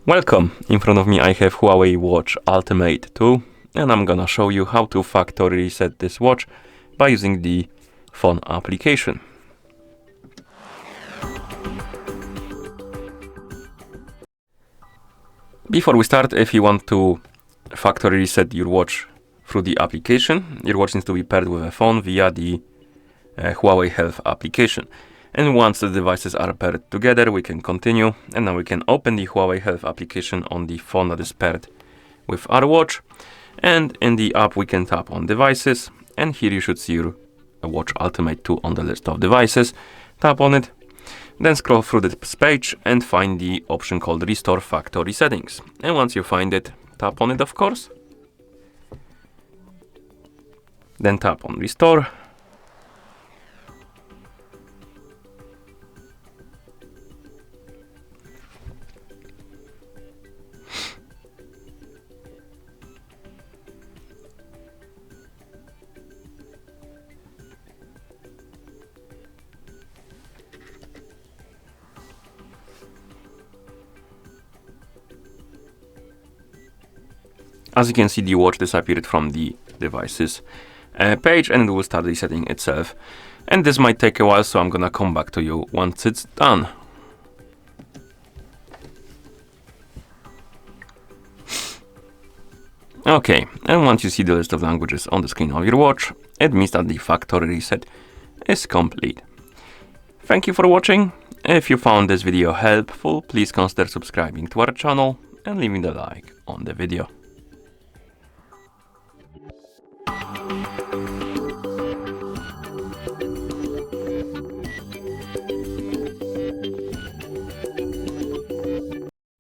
Welcome! In front of me I have HUAWEI Watch Ultimate 2 and I'm gonna show you how to factory reset this watch by using the phone application. Before we start, if you want to factory reset your watch through the application, your watch needs to be paired with a phone via the HUAWEI Health application. And once the devices are paired together, we can continue. And now we can open the HUAWEI Health application on the phone that is paired with our watch. And in the app, we can tap on devices. And here you should see your Watch Ultimate 2 on the list of devices. Tap on it. Then scroll through this page and find the option called Restore Factory Settings. And once you find it, tap on it, of course. Then tap on Restore. As you can see, the watch disappeared from the devices page and it will start resetting itself. And this might take a while, so I'm gonna come back to you once it's done. Okay, and once you see the list of languages on the screen of your watch, it means that the factory reset is complete. Thank you for watching. If you found this video helpful, please consider subscribing to our channel and leaving a like on the video.